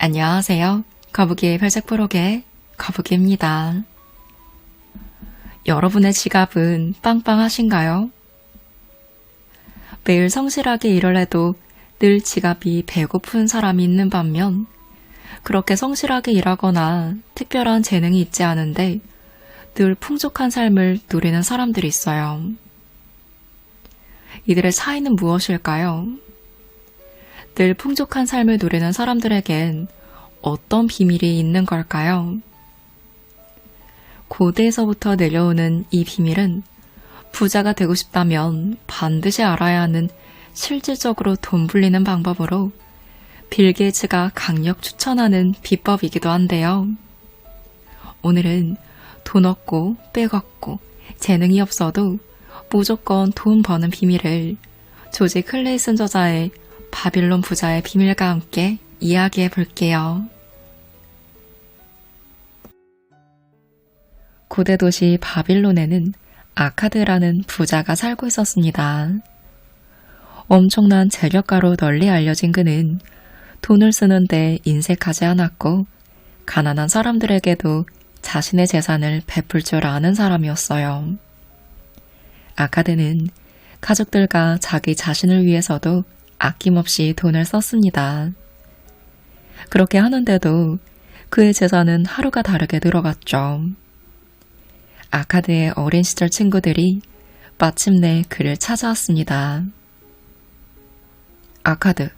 안녕하세요. 거북이의 별책 부록의 거북이입니다. 여러분의 지갑은 빵빵하신가요? 매일 성실하게 일을 해도 늘 지갑이 배고픈 사람이 있는 반면 그렇게 성실하게 일하거나 특별한 재능이 있지 않은데 늘 풍족한 삶을 누리는 사람들이 있어요. 이들의 차이는 무엇일까요? 늘 풍족한 삶을 누리는 사람들에겐 어떤 비밀이 있는 걸까요? 고대에서부터 내려오는 이 비밀은 부자가 되고 싶다면 반드시 알아야 하는 실질적으로 돈 불리는 방법으로 빌 게이츠가 강력 추천하는 비법이기도 한데요. 오늘은 돈 없고 빽 없고 재능이 없어도 무조건 돈 버는 비밀을 조지 클레이슨 저자의 바빌론 부자의 비밀과 함께 이야기해 볼게요. 고대 도시 바빌론에는 아카드라는 부자가 살고 있었습니다. 엄청난 재력가로 널리 알려진 그는 돈을 쓰는데 인색하지 않았고 가난한 사람들에게도 자신의 재산을 베풀 줄 아는 사람이었어요. 아카드는 가족들과 자기 자신을 위해서도 아낌없이 돈을 썼습니다. 그렇게 하는데도 그의 재산은 하루가 다르게 늘어갔죠. 아카드의 어린 시절 친구들이 마침내 그를 찾아왔습니다. 아카드,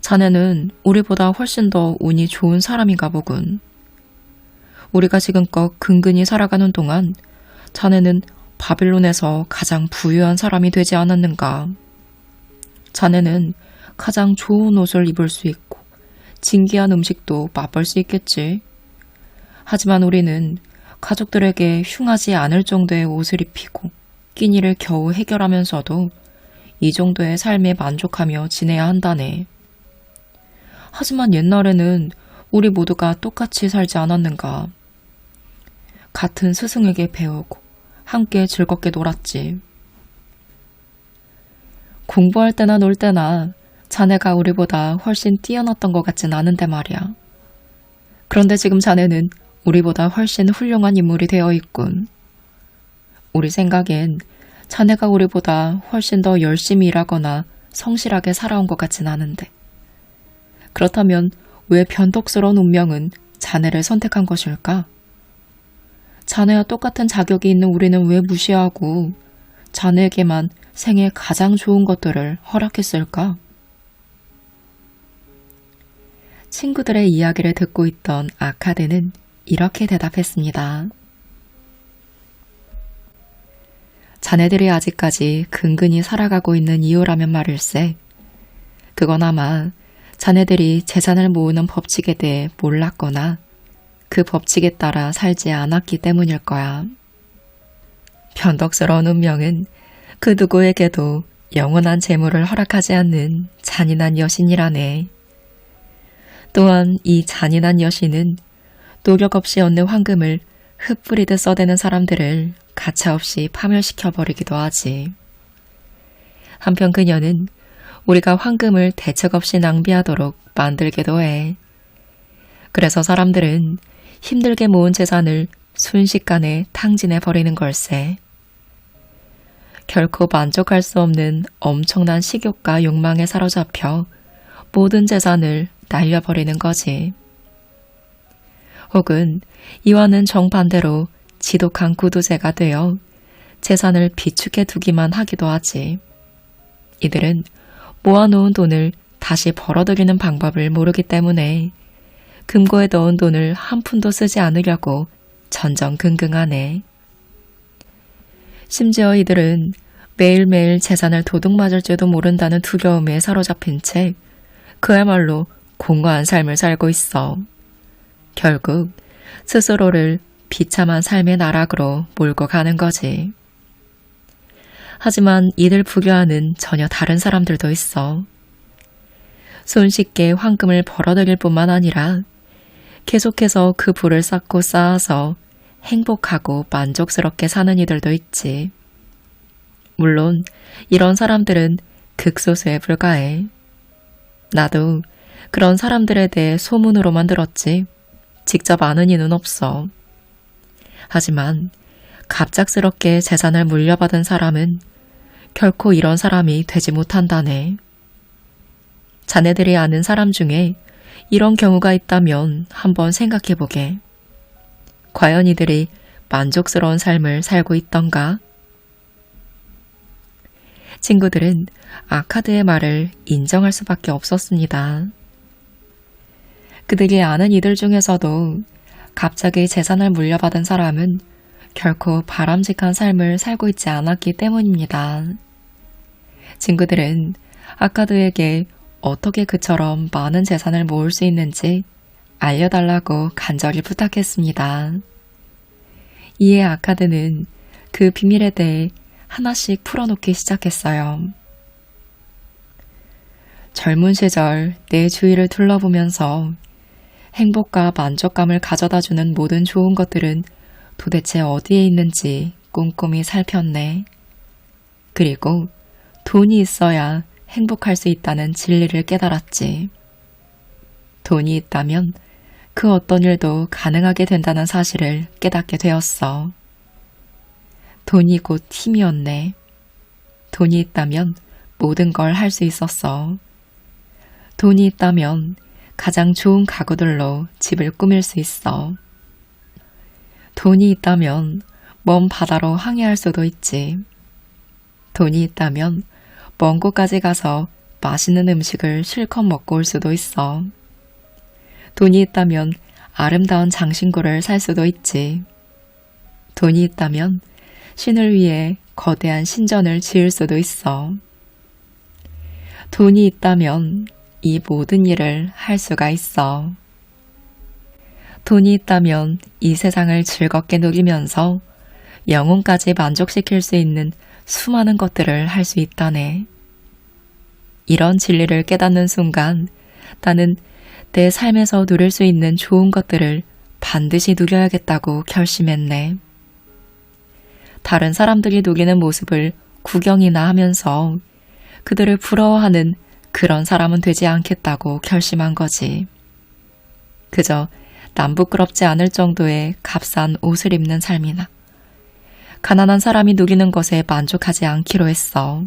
자네는 우리보다 훨씬 더 운이 좋은 사람인가 보군. 우리가 지금껏 근근히 살아가는 동안 자네는 바빌론에서 가장 부유한 사람이 되지 않았는가? 자네는 가장 좋은 옷을 입을 수 있고 진귀한 음식도 맛볼 수 있겠지. 하지만 우리는 가족들에게 흉하지 않을 정도의 옷을 입히고 끼니를 겨우 해결하면서도 이 정도의 삶에 만족하며 지내야 한다네. 하지만 옛날에는 우리 모두가 똑같이 살지 않았는가. 같은 스승에게 배우고 함께 즐겁게 놀았지. 공부할 때나 놀 때나 자네가 우리보다 훨씬 뛰어났던 것 같진 않은데 말이야. 그런데 지금 자네는 우리보다 훨씬 훌륭한 인물이 되어 있군. 우리 생각엔 자네가 우리보다 훨씬 더 열심히 일하거나 성실하게 살아온 것 같진 않은데. 그렇다면 왜 변덕스러운 운명은 자네를 선택한 것일까? 자네와 똑같은 자격이 있는 우리는 왜 무시하고 자네에게만 생애 가장 좋은 것들을 허락했을까? 친구들의 이야기를 듣고 있던 아카드는 이렇게 대답했습니다. 자네들이 아직까지 근근히 살아가고 있는 이유라면 말일세. 그건 아마 자네들이 재산을 모으는 법칙에 대해 몰랐거나 그 법칙에 따라 살지 않았기 때문일 거야. 변덕스러운 운명은 그 누구에게도 영원한 재물을 허락하지 않는 잔인한 여신이라네. 또한 이 잔인한 여신은 노력 없이 얻는 황금을 흩뿌리듯 써대는 사람들을 가차없이 파멸시켜버리기도 하지. 한편 그녀는 우리가 황금을 대책 없이 낭비하도록 만들기도 해. 그래서 사람들은 힘들게 모은 재산을 순식간에 탕진해버리는 걸세. 결코 만족할 수 없는 엄청난 식욕과 욕망에 사로잡혀 모든 재산을 날려버리는 거지. 혹은 이와는 정반대로 지독한 구두쇠가 되어 재산을 비축해 두기만 하기도 하지. 이들은 모아놓은 돈을 다시 벌어들이는 방법을 모르기 때문에 금고에 넣은 돈을 한 푼도 쓰지 않으려고 전전긍긍하네. 심지어 이들은 매일매일 재산을 도둑맞을 줄도 모른다는 두려움에 사로잡힌 채 그야말로 공허한 삶을 살고 있어. 결국 스스로를 비참한 삶의 나락으로 몰고 가는 거지. 하지만 이들 부류와는 전혀 다른 사람들도 있어. 손쉽게 황금을 벌어들일 뿐만 아니라 계속해서 그 부를 쌓고 쌓아서 행복하고 만족스럽게 사는 이들도 있지. 물론 이런 사람들은 극소수에 불과해. 나도 그런 사람들에 대해 소문으로만 들었지 직접 아는 이는 없어. 하지만 갑작스럽게 재산을 물려받은 사람은 결코 이런 사람이 되지 못한다네. 자네들이 아는 사람 중에 이런 경우가 있다면 한번 생각해보게. 과연 이들이 만족스러운 삶을 살고 있던가? 친구들은 아카드의 말을 인정할 수밖에 없었습니다. 그들이 아는 이들 중에서도 갑자기 재산을 물려받은 사람은 결코 바람직한 삶을 살고 있지 않았기 때문입니다. 친구들은 아카드에게 어떻게 그처럼 많은 재산을 모을 수 있는지 알려달라고 간절히 부탁했습니다. 이에 아카드는 그 비밀에 대해 하나씩 풀어놓기 시작했어요. 젊은 시절 내 주위를 둘러보면서 행복과 만족감을 가져다주는 모든 좋은 것들은 도대체 어디에 있는지 꼼꼼히 살폈네. 그리고 돈이 있어야 행복할 수 있다는 진리를 깨달았지. 돈이 있다면 그 어떤 일도 가능하게 된다는 사실을 깨닫게 되었어. 돈이 곧 힘이었네. 돈이 있다면 모든 걸 할 수 있었어. 돈이 있다면 가장 좋은 가구들로 집을 꾸밀 수 있어. 돈이 있다면 먼 바다로 항해할 수도 있지. 돈이 있다면 먼 곳까지 가서 맛있는 음식을 실컷 먹고 올 수도 있어. 돈이 있다면 아름다운 장신구를 살 수도 있지. 돈이 있다면 신을 위해 거대한 신전을 지을 수도 있어. 돈이 있다면 이 모든 일을 할 수가 있어. 돈이 있다면 이 세상을 즐겁게 누리면서 영혼까지 만족시킬 수 있는 수많은 것들을 할 수 있다네. 이런 진리를 깨닫는 순간 나는 내 삶에서 누릴 수 있는 좋은 것들을 반드시 누려야겠다고 결심했네. 다른 사람들이 누리는 모습을 구경이나 하면서 그들을 부러워하는 그런 사람은 되지 않겠다고 결심한 거지. 그저 남 부끄럽지 않을 정도의 값싼 옷을 입는 삶이나 가난한 사람이 누리는 것에 만족하지 않기로 했어.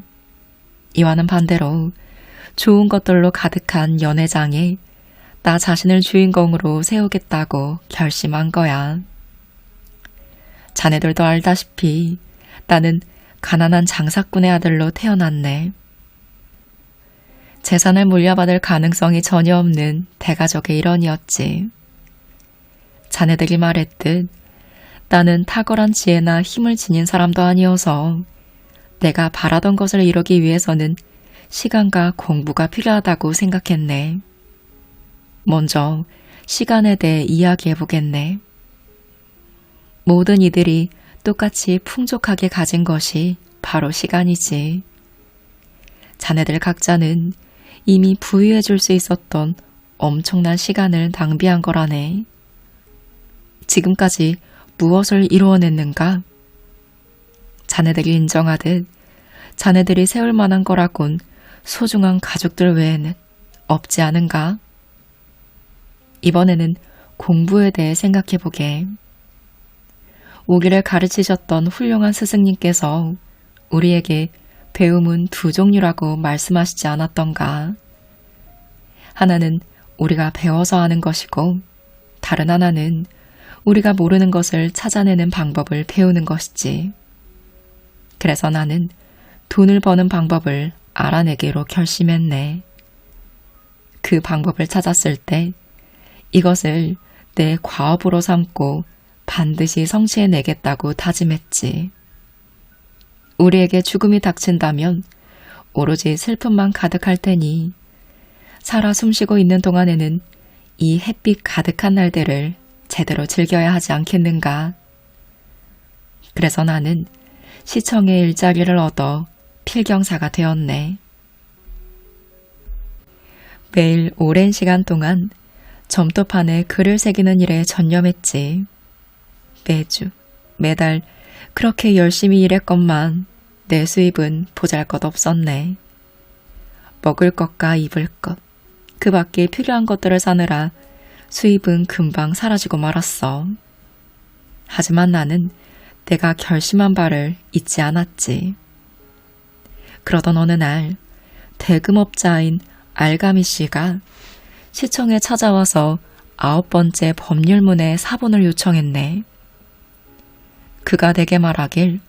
이와는 반대로 좋은 것들로 가득한 연회장에 나 자신을 주인공으로 세우겠다고 결심한 거야. 자네들도 알다시피 나는 가난한 장사꾼의 아들로 태어났네. 재산을 물려받을 가능성이 전혀 없는 대가족의 일원이었지. 자네들이 말했듯 나는 탁월한 지혜나 힘을 지닌 사람도 아니어서 내가 바라던 것을 이루기 위해서는 시간과 공부가 필요하다고 생각했네. 먼저 시간에 대해 이야기해보겠네. 모든 이들이 똑같이 풍족하게 가진 것이 바로 시간이지. 자네들 각자는 이미 부유해질 수 있었던 엄청난 시간을 낭비한 거라네. 지금까지 무엇을 이루어냈는가? 자네들이 인정하듯 자네들이 세울 만한 거라곤 소중한 가족들 외에는 없지 않은가? 이번에는 공부에 대해 생각해보게. 우리를 가르치셨던 훌륭한 스승님께서 우리에게 배움은 두 종류라고 말씀하시지 않았던가? 하나는 우리가 배워서 아는 것이고 다른 하나는 우리가 모르는 것을 찾아내는 방법을 배우는 것이지. 그래서 나는 돈을 버는 방법을 알아내기로 결심했네. 그 방법을 찾았을 때 이것을 내 과업으로 삼고 반드시 성취해내겠다고 다짐했지. 우리에게 죽음이 닥친다면 오로지 슬픔만 가득할 테니 살아 숨쉬고 있는 동안에는 이 햇빛 가득한 날들을 제대로 즐겨야 하지 않겠는가. 그래서 나는 시청에 일자리를 얻어 필경사가 되었네. 매일 오랜 시간 동안 점토판에 글을 새기는 일에 전념했지. 매주, 매달 그렇게 열심히 일했건만 내 수입은 보잘것없었네. 먹을 것과 입을 것, 그 밖에 필요한 것들을 사느라 수입은 금방 사라지고 말았어. 하지만 나는 내가 결심한 바를 잊지 않았지. 그러던 어느 날 대금업자인 알가미 씨가 시청에 찾아와서 9번째 법률문의 사본을 요청했네. 그가 내게 말하길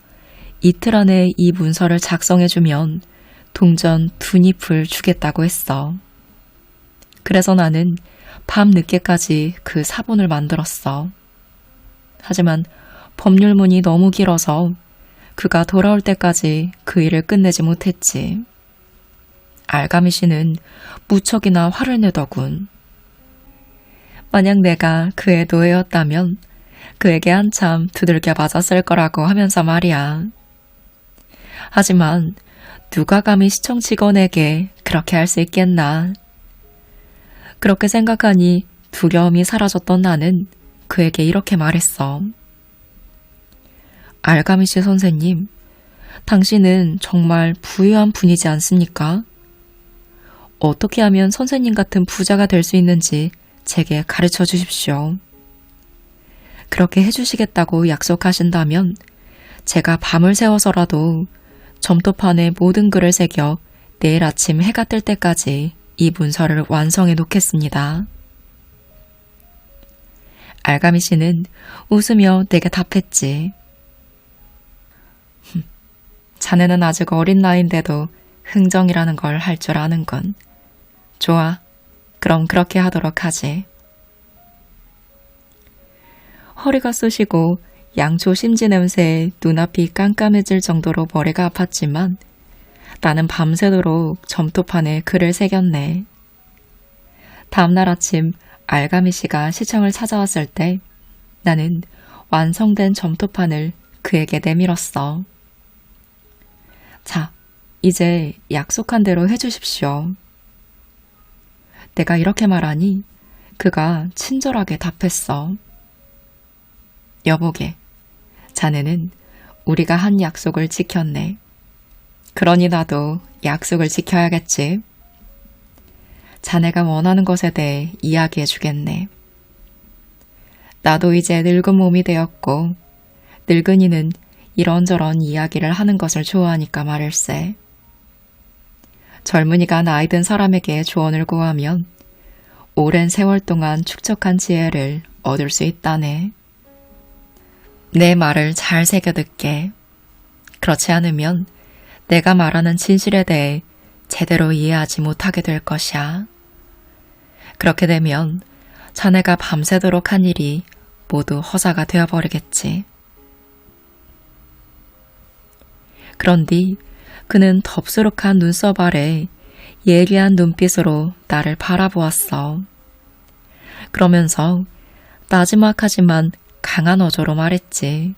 이틀 안에 이 문서를 작성해주면 동전 2잎을 주겠다고 했어. 그래서 나는 밤 늦게까지 그 사본을 만들었어. 하지만 법률문이 너무 길어서 그가 돌아올 때까지 그 일을 끝내지 못했지. 알가미 씨는 무척이나 화를 내더군. 만약 내가 그의 노예였다면 그에게 한참 두들겨 맞았을 거라고 하면서 말이야. 하지만 누가 감히 시청 직원에게 그렇게 할 수 있겠나. 그렇게 생각하니 두려움이 사라졌던 나는 그에게 이렇게 말했어. 알가미 씨 선생님, 당신은 정말 부유한 분이지 않습니까? 어떻게 하면 선생님 같은 부자가 될 수 있는지 제게 가르쳐 주십시오. 그렇게 해주시겠다고 약속하신다면 제가 밤을 새워서라도 점토판에 모든 글을 새겨 내일 아침 해가 뜰 때까지 이 문서를 완성해 놓겠습니다. 알가미 씨는 웃으며 내게 답했지. 자네는 아직 어린 나이인데도 흥정이라는 걸 할 줄 아는군. 좋아, 그럼 그렇게 하도록 하지. 허리가 쑤시고 양초 심지 냄새에 눈앞이 깜깜해질 정도로 머리가 아팠지만 나는 밤새도록 점토판에 글을 새겼네. 다음날 아침 알가미 씨가 시청을 찾아왔을 때 나는 완성된 점토판을 그에게 내밀었어. 자, 이제 약속한 대로 해주십시오. 내가 이렇게 말하니 그가 친절하게 답했어. 여보게, 자네는 우리가 한 약속을 지켰네. 그러니 나도 약속을 지켜야겠지. 자네가 원하는 것에 대해 이야기해 주겠네. 나도 이제 늙은 몸이 되었고 늙은이는 이런저런 이야기를 하는 것을 좋아하니까 말일세. 젊은이가 나이 든 사람에게 조언을 구하면 오랜 세월 동안 축적한 지혜를 얻을 수 있다네. 내 말을 잘 새겨듣게. 그렇지 않으면 내가 말하는 진실에 대해 제대로 이해하지 못하게 될 것이야. 그렇게 되면 자네가 밤새도록 한 일이 모두 허사가 되어버리겠지. 그런 뒤 그는 덥수룩한 눈썹 아래 예리한 눈빛으로 나를 바라보았어. 그러면서 나지막하지만 강한 어조로 말했지.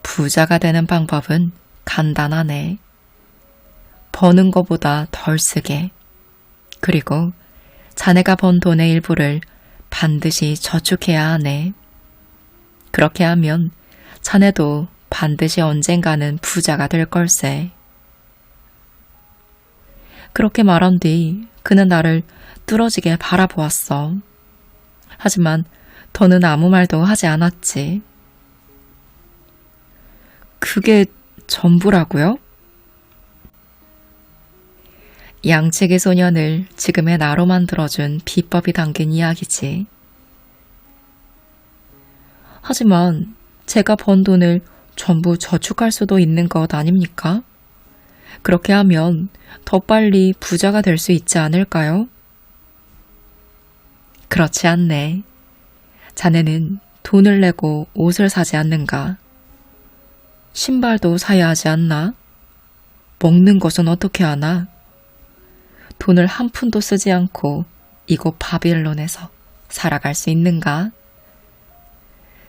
부자가 되는 방법은 간단하네. 버는 것보다 덜 쓰게. 그리고 자네가 번 돈의 일부를 반드시 저축해야 하네. 그렇게 하면 자네도 반드시 언젠가는 부자가 될 걸세. 그렇게 말한 뒤 그는 나를 뚫어지게 바라보았어. 하지만 더는 아무 말도 하지 않았지. 그게 전부라고요? 양치기 소년을 지금의 나로 만들어준 비법이 담긴 이야기지. 하지만 제가 번 돈을 전부 저축할 수도 있는 것 아닙니까? 그렇게 하면 더 빨리 부자가 될 수 있지 않을까요? 그렇지 않네. 자네는 돈을 내고 옷을 사지 않는가? 신발도 사야 하지 않나? 먹는 것은 어떻게 하나? 돈을 한 푼도 쓰지 않고 이곳 바빌론에서 살아갈 수 있는가?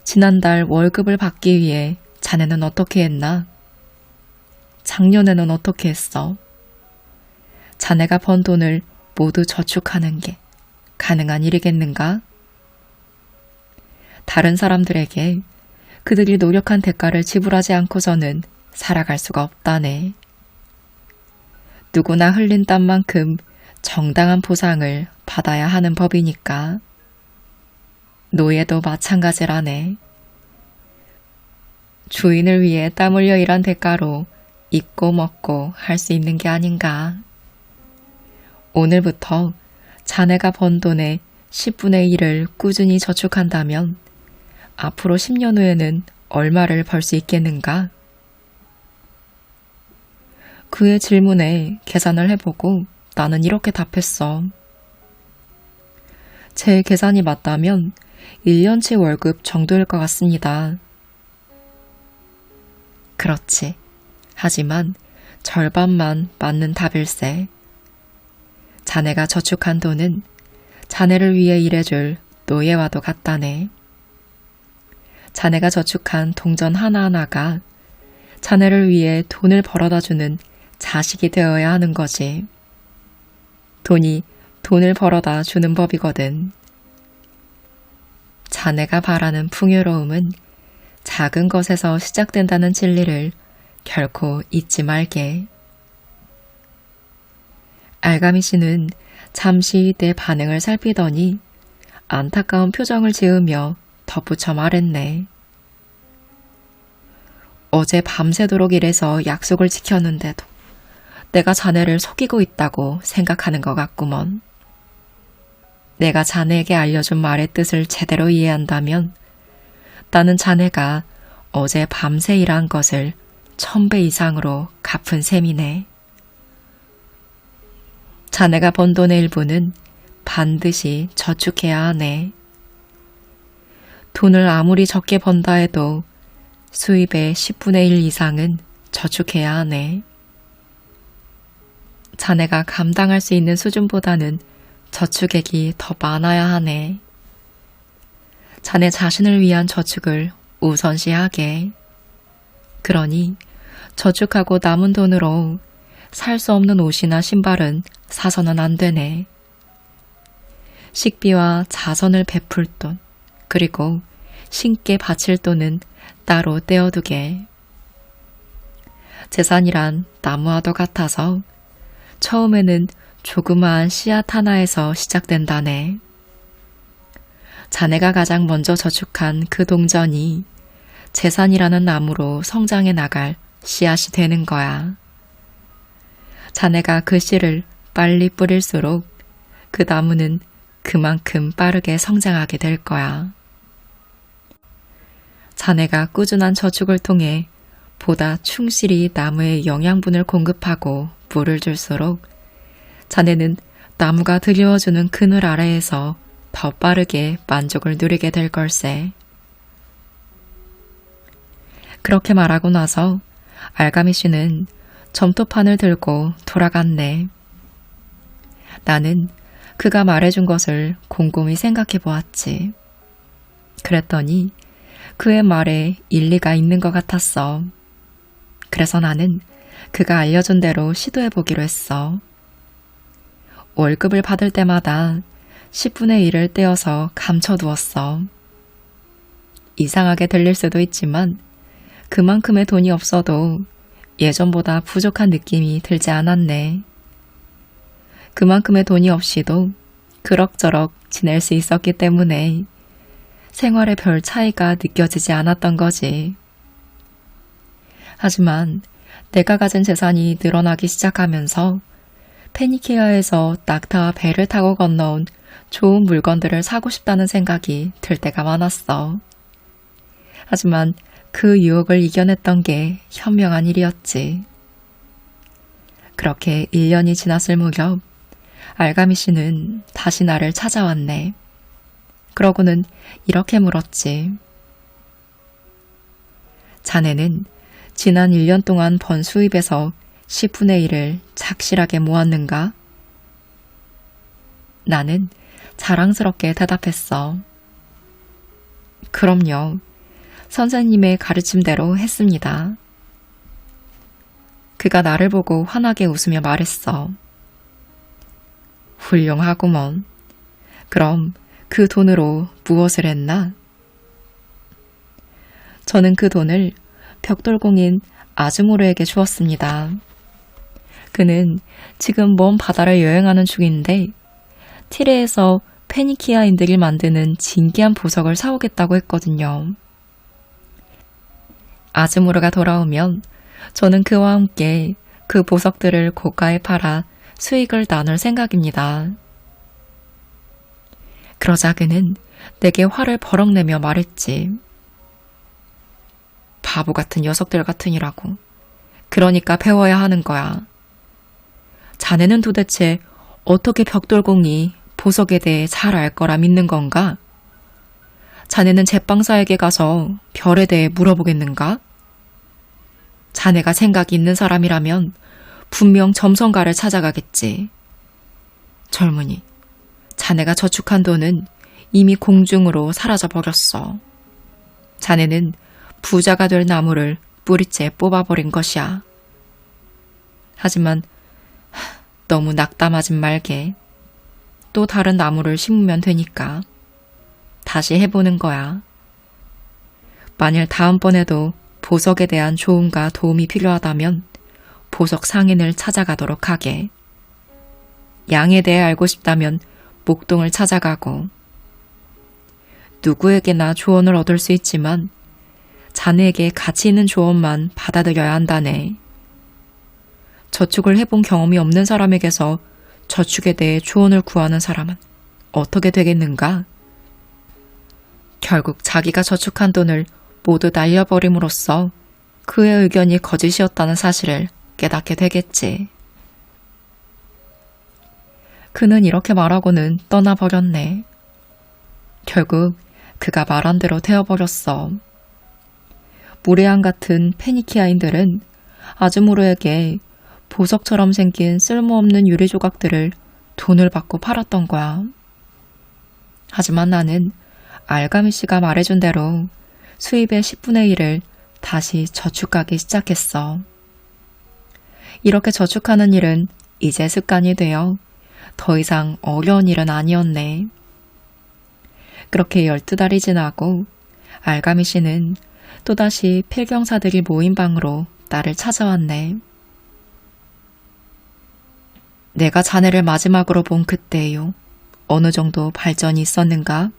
지난달 월급을 받기 위해 자네는 어떻게 했나? 작년에는 어떻게 했어? 자네가 번 돈을 모두 저축하는 게 가능한 일이겠는가? 다른 사람들에게 그들이 노력한 대가를 지불하지 않고서는 살아갈 수가 없다네. 누구나 흘린 땀만큼 정당한 보상을 받아야 하는 법이니까. 노예도 마찬가지라네. 주인을 위해 땀 흘려 일한 대가로 입고 먹고 할 수 있는 게 아닌가. 오늘부터 자네가 번 돈의 10분의 1을 꾸준히 저축한다면 앞으로 10년 후에는 얼마를 벌 수 있겠는가? 그의 질문에 계산을 해보고 나는 이렇게 답했어. 제 계산이 맞다면 1년치 월급 정도일 것 같습니다. 그렇지. 하지만 절반만 맞는 답일세. 자네가 저축한 돈은 자네를 위해 일해줄 노예와도 같다네. 자네가 저축한 동전 하나하나가 자네를 위해 돈을 벌어다주는 자식이 되어야 하는 거지. 돈이 돈을 벌어다 주는 법이거든. 자네가 바라는 풍요로움은 작은 것에서 시작된다는 진리를 결코 잊지 말게. 알가미 씨는 잠시 내 반응을 살피더니 안타까운 표정을 지으며 덧붙여 말했네. 어제 밤새도록 일해서 약속을 지켰는데도 내가 자네를 속이고 있다고 생각하는 것 같구먼. 내가 자네에게 알려준 말의 뜻을 제대로 이해한다면 나는 자네가 어제 밤새 일한 것을 1000배 이상으로 갚은 셈이네. 자네가 번 돈의 일부는 반드시 저축해야 하네. 돈을 아무리 적게 번다 해도 수입의 10분의 1 이상은 저축해야 하네. 자네가 감당할 수 있는 수준보다는 저축액이 더 많아야 하네. 자네 자신을 위한 저축을 우선시하게. 그러니 저축하고 남은 돈으로 살 수 없는 옷이나 신발은 사서는 안 되네. 식비와 자선을 베풀 돈, 그리고 신께 바칠 돈은 따로 떼어두게. 재산이란 나무와도 같아서 처음에는 조그마한 씨앗 하나에서 시작된다네. 자네가 가장 먼저 저축한 그 동전이 재산이라는 나무로 성장해 나갈 씨앗이 되는 거야. 자네가 그 씨를 빨리 뿌릴수록 그 나무는 그만큼 빠르게 성장하게 될 거야. 자네가 꾸준한 저축을 통해 보다 충실히 나무에 영양분을 공급하고 물을 줄수록 자네는 나무가 드리워주는 그늘 아래에서 더 빠르게 만족을 누리게 될 걸세. 그렇게 말하고 나서 알가미 씨는 점토판을 들고 돌아갔네. 나는 그가 말해준 것을 곰곰이 생각해 보았지. 그랬더니 그의 말에 일리가 있는 것 같았어. 그래서 나는 그가 알려준 대로 시도해 보기로 했어. 월급을 받을 때마다 10분의 1을 떼어서 감춰두었어. 이상하게 들릴 수도 있지만 그만큼의 돈이 없어도 예전보다 부족한 느낌이 들지 않았네. 그만큼의 돈이 없이도 그럭저럭 지낼 수 있었기 때문에 생활에 별 차이가 느껴지지 않았던 거지. 하지만 내가 가진 재산이 늘어나기 시작하면서 페니키아에서 낙타와 배를 타고 건너온 좋은 물건들을 사고 싶다는 생각이 들 때가 많았어. 하지만 그 유혹을 이겨냈던 게 현명한 일이었지. 그렇게 1년이 지났을 무렵 알가미 씨는 다시 나를 찾아왔네. 그러고는 이렇게 물었지. 자네는 지난 1년 동안 번 수입에서 10분의 1을 착실하게 모았는가? 나는 자랑스럽게 대답했어. 그럼요. 선생님의 가르침대로 했습니다. 그가 나를 보고 환하게 웃으며 말했어. 훌륭하구먼. 그럼 그 돈으로 무엇을 했나? 저는 그 돈을 벽돌공인 아즈모르에게 주었습니다. 그는 지금 먼 바다를 여행하는 중인데 티레에서 페니키아인들이 만드는 진기한 보석을 사오겠다고 했거든요. 아즈무르가 돌아오면 저는 그와 함께 그 보석들을 고가에 팔아 수익을 나눌 생각입니다. 그러자 그는 내게 화를 버럭내며 말했지. 바보 같은 녀석들 같으니라고. 그러니까 배워야 하는 거야. 자네는 도대체 어떻게 벽돌공이 보석에 대해 잘 알 거라 믿는 건가? 자네는 제빵사에게 가서 별에 대해 물어보겠는가? 자네가 생각이 있는 사람이라면 분명 점성가를 찾아가겠지. 젊은이, 자네가 저축한 돈은 이미 공중으로 사라져버렸어. 자네는 부자가 될 나무를 뿌리째 뽑아버린 것이야. 하지만 너무 낙담하진 말게. 또 다른 나무를 심으면 되니까. 다시 해보는 거야. 만일 다음번에도 보석에 대한 조언과 도움이 필요하다면 보석 상인을 찾아가도록 하게. 양에 대해 알고 싶다면 목동을 찾아가고. 누구에게나 조언을 얻을 수 있지만 자네에게 가치 있는 조언만 받아들여야 한다네. 저축을 해본 경험이 없는 사람에게서 저축에 대해 조언을 구하는 사람은 어떻게 되겠는가? 결국 자기가 저축한 돈을 모두 날려버림으로써 그의 의견이 거짓이었다는 사실을 깨닫게 되겠지. 그는 이렇게 말하고는 떠나버렸네. 결국 그가 말한 대로 되어버렸어. 무례한 같은 페니키아인들은 아즈무르에게 보석처럼 생긴 쓸모없는 유리 조각들을 돈을 받고 팔았던 거야. 하지만 나는 알가미 씨가 말해준 대로 수입의 10분의 1을 다시 저축하기 시작했어. 이렇게 저축하는 일은 이제 습관이 되어 더 이상 어려운 일은 아니었네. 그렇게 12달이 지나고 알가미 씨는 또다시 필경사들이 모인 방으로 나를 찾아왔네. 내가 자네를 마지막으로 본 그때요. 어느 정도 발전이 있었는가?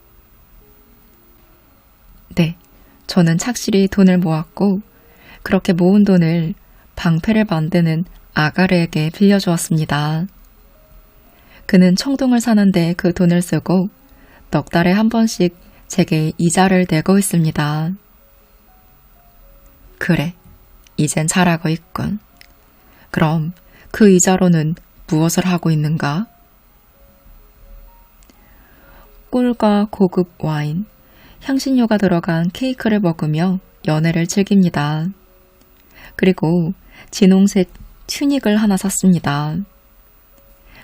네, 저는 착실히 돈을 모았고 그렇게 모은 돈을 방패를 만드는 아가르에게 빌려주었습니다. 그는 청동을 사는데 그 돈을 쓰고 넉 달에 한 번씩 제게 이자를 내고 있습니다. 그래, 이젠 잘하고 있군. 그럼 그 이자로는 무엇을 하고 있는가? 꿀과 고급 와인, 향신료가 들어간 케이크를 먹으며 연애를 즐깁니다. 그리고 진홍색 튜닉을 하나 샀습니다.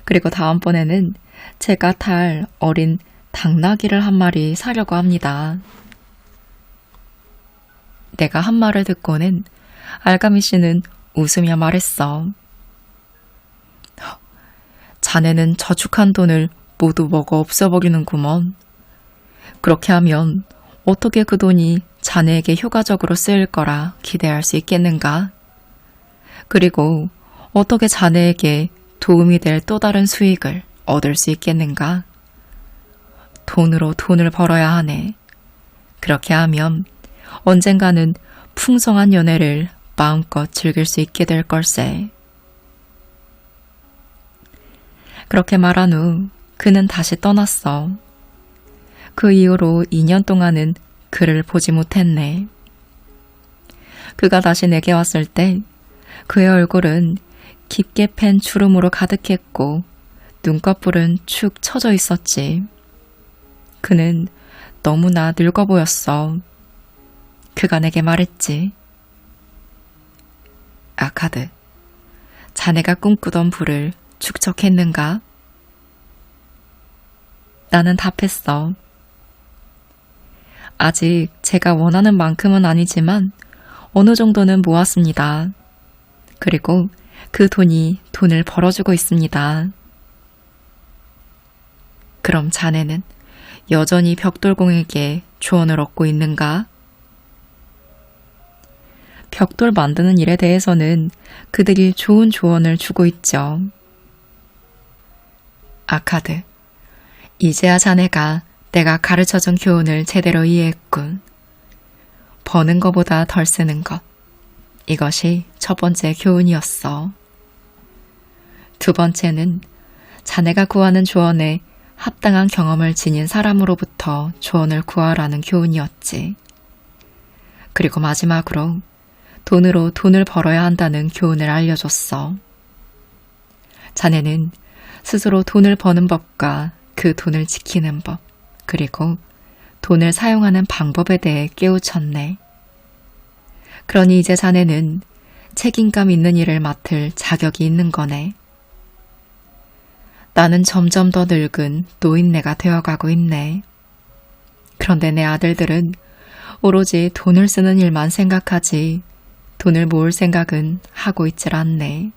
그리고 다음번에는 제가 탈 어린 당나귀를 한 마리 사려고 합니다. 내가 한 말을 듣고는 알가미 씨는 웃으며 말했어. 자네는 저축한 돈을 모두 먹어 없애버리는구먼. 그렇게 하면 어떻게 그 돈이 자네에게 효과적으로 쓰일 거라 기대할 수 있겠는가? 그리고 어떻게 자네에게 도움이 될 또 다른 수익을 얻을 수 있겠는가? 돈으로 돈을 벌어야 하네. 그렇게 하면 언젠가는 풍성한 연애를 마음껏 즐길 수 있게 될 걸세. 그렇게 말한 후 그는 다시 떠났어. 그 이후로 2년 동안은 그를 보지 못했네. 그가 다시 내게 왔을 때 그의 얼굴은 깊게 팬 주름으로 가득했고 눈꺼풀은 축 처져 있었지. 그는 너무나 늙어 보였어. 그가 내게 말했지. 아카드, 자네가 꿈꾸던 부를 축적했는가? 나는 답했어. 아직 제가 원하는 만큼은 아니지만 어느 정도는 모았습니다. 그리고 그 돈이 돈을 벌어주고 있습니다. 그럼 자네는 여전히 벽돌공에게 조언을 얻고 있는가? 벽돌 만드는 일에 대해서는 그들이 좋은 조언을 주고 있죠. 아카드, 이제야 자네가 내가 가르쳐준 교훈을 제대로 이해했군. 버는 것보다 덜 쓰는 것. 이것이 첫 번째 교훈이었어. 두 번째는 자네가 구하는 조언에 합당한 경험을 지닌 사람으로부터 조언을 구하라는 교훈이었지. 그리고 마지막으로 돈으로 돈을 벌어야 한다는 교훈을 알려줬어. 자네는 스스로 돈을 버는 법과 그 돈을 지키는 법, 그리고 돈을 사용하는 방법에 대해 깨우쳤네. 그러니 이제 자네는 책임감 있는 일을 맡을 자격이 있는 거네. 나는 점점 더 늙은 노인네가 되어가고 있네. 그런데 내 아들들은 오로지 돈을 쓰는 일만 생각하지 돈을 모을 생각은 하고 있질 않네.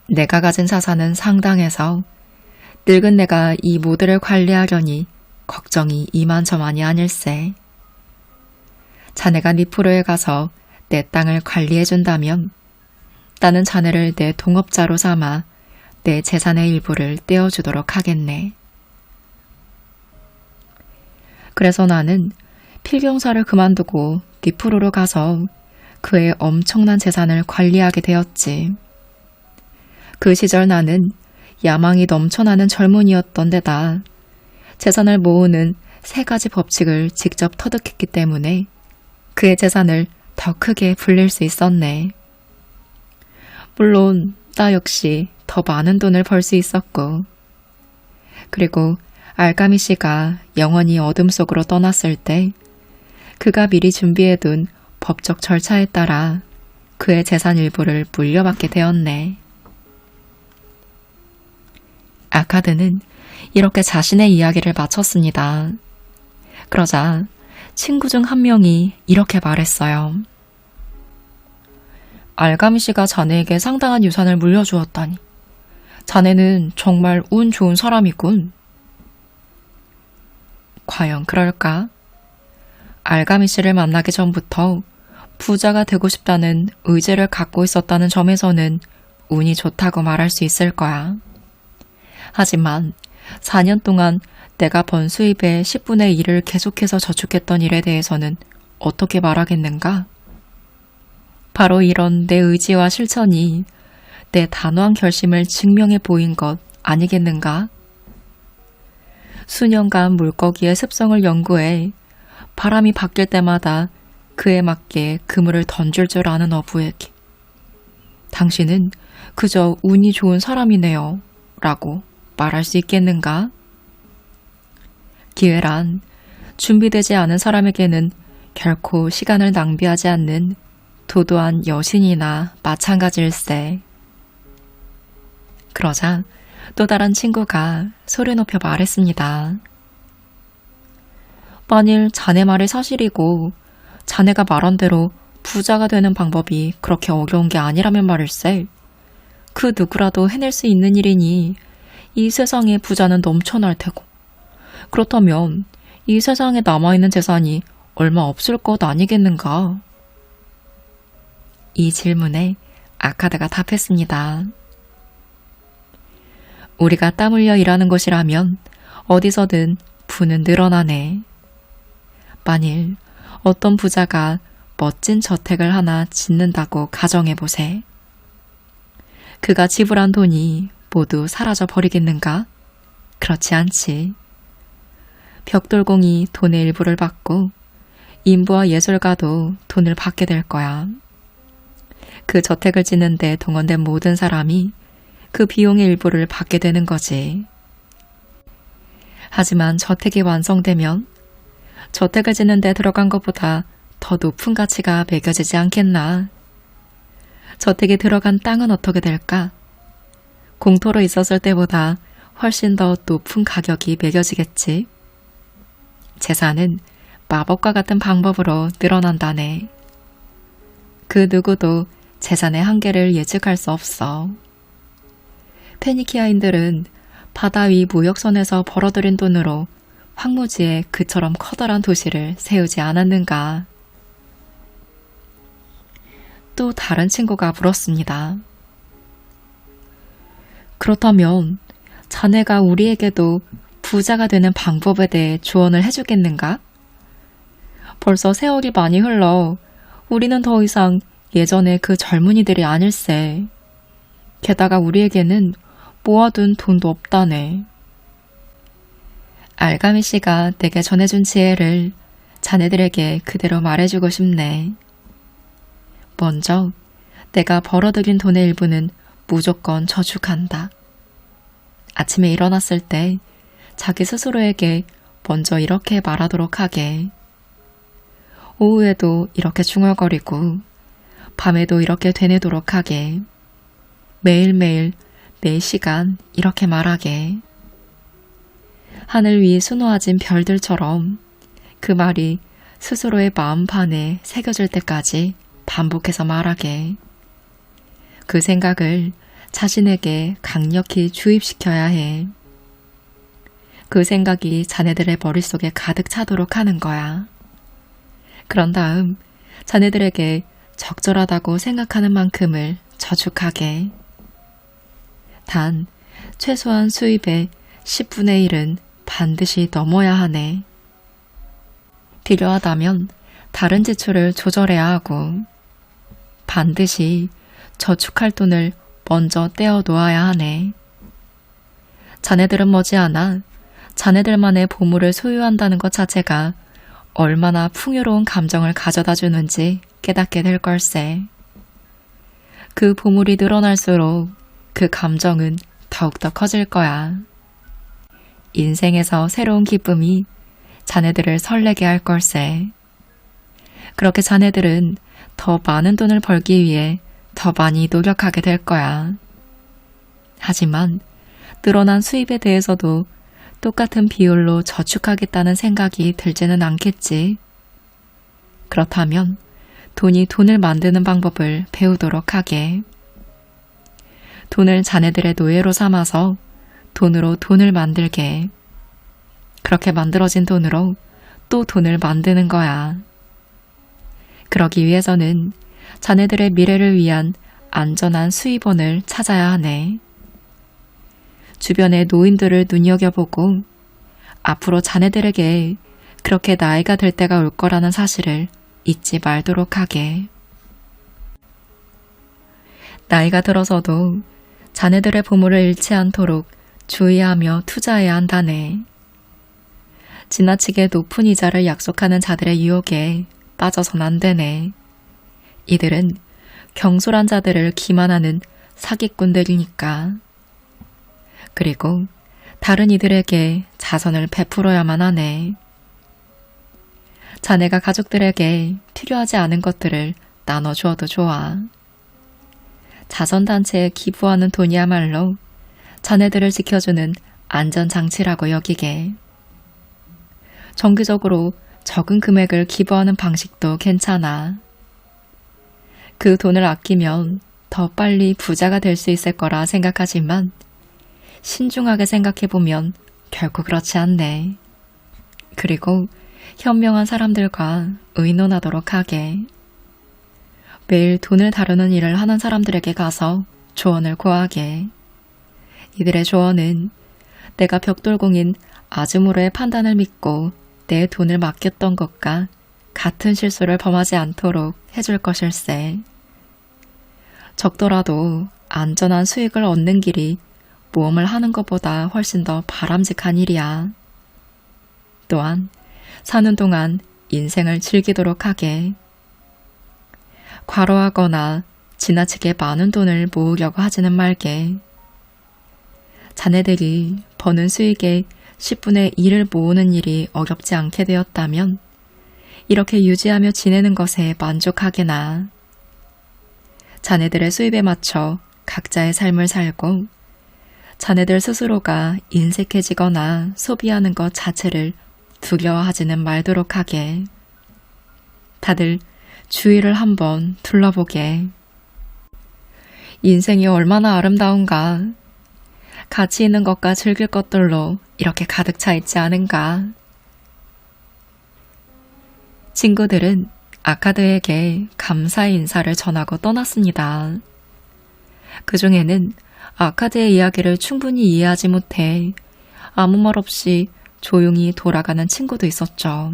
내가 가진 자산은 상당해서 늙은 내가 이 모두를 관리하려니 걱정이 이만저만이 아닐세. 자네가 니프로에 가서 내 땅을 관리해준다면 나는 자네를 내 동업자로 삼아 내 재산의 일부를 떼어주도록 하겠네. 그래서 나는 필경사를 그만두고 니프로로 가서 그의 엄청난 재산을 관리하게 되었지. 그 시절 나는 야망이 넘쳐나는 젊은이였던 데다 재산을 모으는 3가지 법칙을 직접 터득했기 때문에 그의 재산을 더 크게 불릴 수 있었네. 물론 나 역시 더 많은 돈을 벌 수 있었고, 그리고 알가미 씨가 영원히 어둠 속으로 떠났을 때 그가 미리 준비해둔 법적 절차에 따라 그의 재산 일부를 물려받게 되었네. 아카드는 이렇게 자신의 이야기를 마쳤습니다. 그러자 친구 중 한 명이 이렇게 말했어요. 알가미 씨가 자네에게 상당한 유산을 물려주었다니. 자네는 정말 운 좋은 사람이군. 과연 그럴까? 알가미 씨를 만나기 전부터 부자가 되고 싶다는 의지를 갖고 있었다는 점에서는 운이 좋다고 말할 수 있을 거야. 하지만 4년 동안 내가 번 수입의 10분의 1을 계속해서 저축했던 일에 대해서는 어떻게 말하겠는가? 바로 이런 내 의지와 실천이 내 단호한 결심을 증명해 보인 것 아니겠는가? 수년간 물고기의 습성을 연구해 바람이 바뀔 때마다 그에 맞게 그물을 던질 줄 아는 어부에게 당신은 그저 운이 좋은 사람이네요 라고 말할 수 있겠는가? 기회란 준비되지 않은 사람에게는 결코 시간을 낭비하지 않는 도도한 여신이나 마찬가지일세. 그러자 또 다른 친구가 소리 높여 말했습니다. 만일 자네 말이 사실이고 자네가 말한 대로 부자가 되는 방법이 그렇게 어려운 게 아니라면 말일세. 그 누구라도 해낼 수 있는 일이니 이 세상에 부자는 넘쳐날 테고, 그렇다면 이 세상에 남아있는 재산이 얼마 없을 것 아니겠는가? 이 질문에 아카드가 답했습니다. 우리가 땀 흘려 일하는 것이라면 어디서든 부는 늘어나네. 만일 어떤 부자가 멋진 저택을 하나 짓는다고 가정해보세. 그가 지불한 돈이 모두 사라져 버리겠는가? 그렇지 않지. 벽돌공이 돈의 일부를 받고 인부와 예술가도 돈을 받게 될 거야. 그 저택을 짓는데 동원된 모든 사람이 그 비용의 일부를 받게 되는 거지. 하지만 저택이 완성되면 저택을 짓는데 들어간 것보다 더 높은 가치가 매겨지지 않겠나? 저택에 들어간 땅은 어떻게 될까? 공터로 있었을 때보다 훨씬 더 높은 가격이 매겨지겠지. 재산은 마법과 같은 방법으로 늘어난다네. 그 누구도 재산의 한계를 예측할 수 없어. 페니키아인들은 바다 위 무역선에서 벌어들인 돈으로 황무지에 그처럼 커다란 도시를 세우지 않았는가. 또 다른 친구가 물었습니다. 그렇다면 자네가 우리에게도 부자가 되는 방법에 대해 조언을 해주겠는가? 벌써 세월이 많이 흘러 우리는 더 이상 예전의 그 젊은이들이 아닐세. 게다가 우리에게는 모아둔 돈도 없다네. 알가미 씨가 내게 전해준 지혜를 자네들에게 그대로 말해주고 싶네. 먼저 내가 벌어들인 돈의 일부는 무조건 저축한다. 아침에 일어났을 때 자기 스스로에게 먼저 이렇게 말하도록 하게. 오후에도 이렇게 중얼거리고 밤에도 이렇게 되뇌도록 하게. 매일매일 4시간 이렇게 말하게. 하늘 위 수놓아진 별들처럼 그 말이 스스로의 마음판에 새겨질 때까지 반복해서 말하게. 그 생각을 자신에게 강력히 주입시켜야 해. 그 생각이 자네들의 머릿속에 가득 차도록 하는 거야. 그런 다음 자네들에게 적절하다고 생각하는 만큼을 저축하게. 단 최소한 수입의 10분의 1은 반드시 넘어야 하네. 필요하다면 다른 지출을 조절해야 하고 반드시 저축할 돈을 먼저 떼어 놓아야 하네. 자네들은 머지않아 자네들만의 보물을 소유한다는 것 자체가 얼마나 풍요로운 감정을 가져다 주는지 깨닫게 될 걸세. 그 보물이 늘어날수록 그 감정은 더욱더 커질 거야. 인생에서 새로운 기쁨이 자네들을 설레게 할 걸세. 그렇게 자네들은 더 많은 돈을 벌기 위해 더 많이 노력하게 될 거야. 하지만 늘어난 수입에 대해서도 똑같은 비율로 저축하겠다는 생각이 들지는 않겠지. 그렇다면 돈이 돈을 만드는 방법을 배우도록 하게. 돈을 자네들의 노예로 삼아서 돈으로 돈을 만들게. 그렇게 만들어진 돈으로 또 돈을 만드는 거야. 그러기 위해서는 자네들의 미래를 위한 안전한 수입원을 찾아야 하네. 주변의 노인들을 눈여겨보고 앞으로 자네들에게 그렇게 나이가 들 때가 올 거라는 사실을 잊지 말도록 하게. 나이가 들어서도 자네들의 보물을 잃지 않도록 주의하며 투자해야 한다네. 지나치게 높은 이자를 약속하는 자들의 유혹에 빠져선 안 되네. 이들은 경솔한 자들을 기만하는 사기꾼들이니까. 그리고 다른 이들에게 자선을 베풀어야만 하네. 자네가 가족들에게 필요하지 않은 것들을 나눠주어도 좋아. 자선단체에 기부하는 돈이야말로 자네들을 지켜주는 안전장치라고 여기게. 정기적으로 적은 금액을 기부하는 방식도 괜찮아. 그 돈을 아끼면 더 빨리 부자가 될 수 있을 거라 생각하지만 신중하게 생각해보면 결코 그렇지 않네. 그리고 현명한 사람들과 의논하도록 하게. 매일 돈을 다루는 일을 하는 사람들에게 가서 조언을 구하게. 이들의 조언은 내가 벽돌공인 아즈무르의 판단을 믿고 내 돈을 맡겼던 것과 같은 실수를 범하지 않도록 해줄 것일세. 적더라도 안전한 수익을 얻는 길이 모험을 하는 것보다 훨씬 더 바람직한 일이야. 또한 사는 동안 인생을 즐기도록 하게. 과로하거나 지나치게 많은 돈을 모으려고 하지는 말게. 자네들이 버는 수익의 10분의 1을 모으는 일이 어렵지 않게 되었다면 이렇게 유지하며 지내는 것에 만족하게나. 자네들의 수입에 맞춰 각자의 삶을 살고 자네들 스스로가 인색해지거나 소비하는 것 자체를 두려워하지는 말도록 하게. 다들 주위를 한번 둘러보게. 인생이 얼마나 아름다운가. 가치 있는 것과 즐길 것들로 이렇게 가득 차 있지 않은가. 친구들은 아카드에게 감사의 인사를 전하고 떠났습니다. 그 중에는 아카드의 이야기를 충분히 이해하지 못해 아무 말 없이 조용히 돌아가는 친구도 있었죠.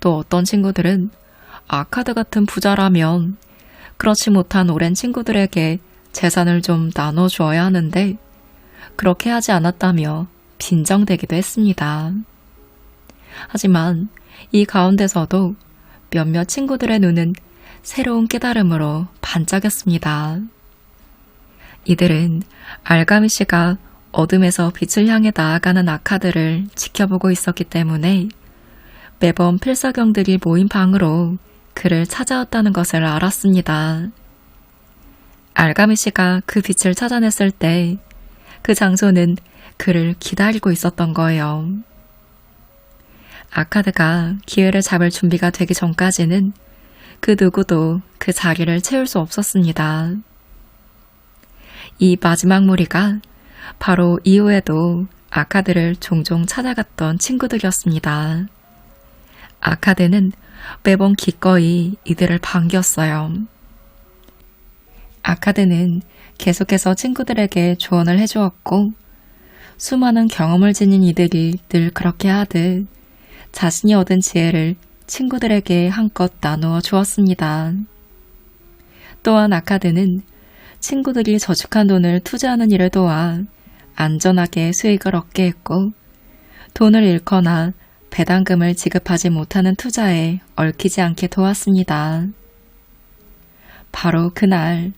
또 어떤 친구들은 아카드 같은 부자라면 그렇지 못한 오랜 친구들에게 재산을 좀 나눠주어야 하는데 그렇게 하지 않았다며 빈정대기도 했습니다. 하지만 이 가운데서도 몇몇 친구들의 눈은 새로운 깨달음으로 반짝였습니다. 이들은 알가미 씨가 어둠에서 빛을 향해 나아가는 아카드를 지켜보고 있었기 때문에 매번 필사경들이 모인 방으로 그를 찾아왔다는 것을 알았습니다. 알가미 씨가 그 빛을 찾아냈을 때 그 장소는 그를 기다리고 있었던 거예요. 아카드가 기회를 잡을 준비가 되기 전까지는 그 누구도 그 자리를 채울 수 없었습니다. 이 마지막 무리가 바로 이후에도 아카드를 종종 찾아갔던 친구들이었습니다. 아카드는 매번 기꺼이 이들을 반겼어요. 아카드는 계속해서 친구들에게 조언을 해주었고 수많은 경험을 지닌 이들이 늘 그렇게 하듯 자신이 얻은 지혜를 친구들에게 한껏 나누어 주었습니다. 또한 아카드는 친구들이 저축한 돈을 투자하는 일을 도와 안전하게 수익을 얻게 했고 돈을 잃거나 배당금을 지급하지 못하는 투자에 얽히지 않게 도왔습니다. 바로 그날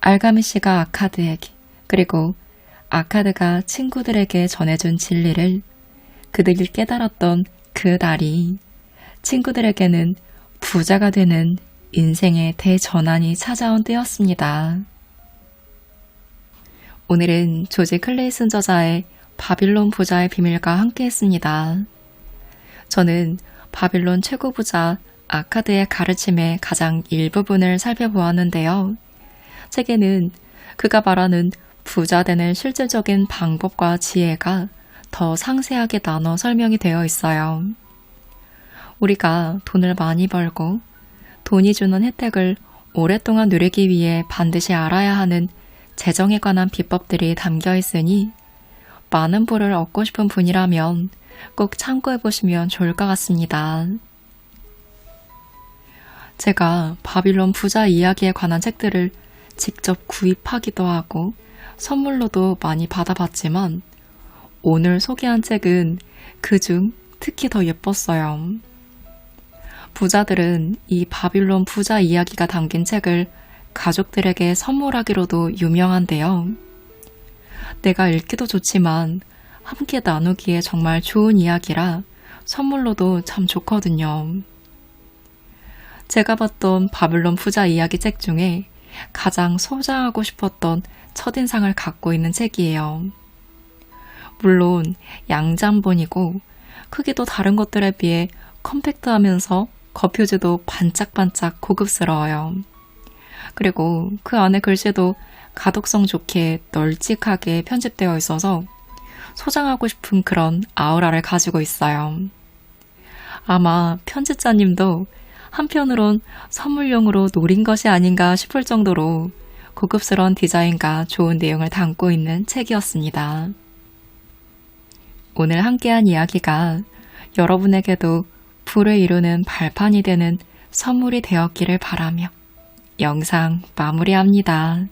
알가미 씨가 아카드에게 그리고 아카드가 친구들에게 전해준 진리를 그들이 깨달았던 그 날이 친구들에게는 부자가 되는 인생의 대전환이 찾아온 때였습니다. 오늘은 조지 클레이슨 저자의 바빌론 부자의 비밀과 함께 했습니다. 저는 바빌론 최고 부자 아카드의 가르침의 가장 일부분을 살펴보았는데요. 책에는 그가 말하는 부자 되는 실질적인 방법과 지혜가 더 상세하게 나눠 설명이 되어 있어요. 우리가 돈을 많이 벌고 돈이 주는 혜택을 오랫동안 누리기 위해 반드시 알아야 하는 재정에 관한 비법들이 담겨 있으니 많은 부를 얻고 싶은 분이라면 꼭 참고해 보시면 좋을 것 같습니다. 제가 바빌론 부자 이야기에 관한 책들을 직접 구입하기도 하고 선물로도 많이 받아봤지만 오늘 소개한 책은 그중 특히 더 예뻤어요. 부자들은 이 바빌론 부자 이야기가 담긴 책을 가족들에게 선물하기로도 유명한데요. 내가 읽기도 좋지만 함께 나누기에 정말 좋은 이야기라 선물로도 참 좋거든요. 제가 봤던 바빌론 부자 이야기 책 중에 가장 소장하고 싶었던 첫인상을 갖고 있는 책이에요. 물론 양장본이고 크기도 다른 것들에 비해 컴팩트하면서 겉표지도 반짝반짝 고급스러워요. 그리고 그 안에 글씨도 가독성 좋게 널찍하게 편집되어 있어서 소장하고 싶은 그런 아우라를 가지고 있어요. 아마 편집자님도 한편으론 선물용으로 노린 것이 아닌가 싶을 정도로 고급스러운 디자인과 좋은 내용을 담고 있는 책이었습니다. 오늘 함께한 이야기가 여러분에게도 부를 이루는 발판이 되는 선물이 되었기를 바라며 영상 마무리합니다.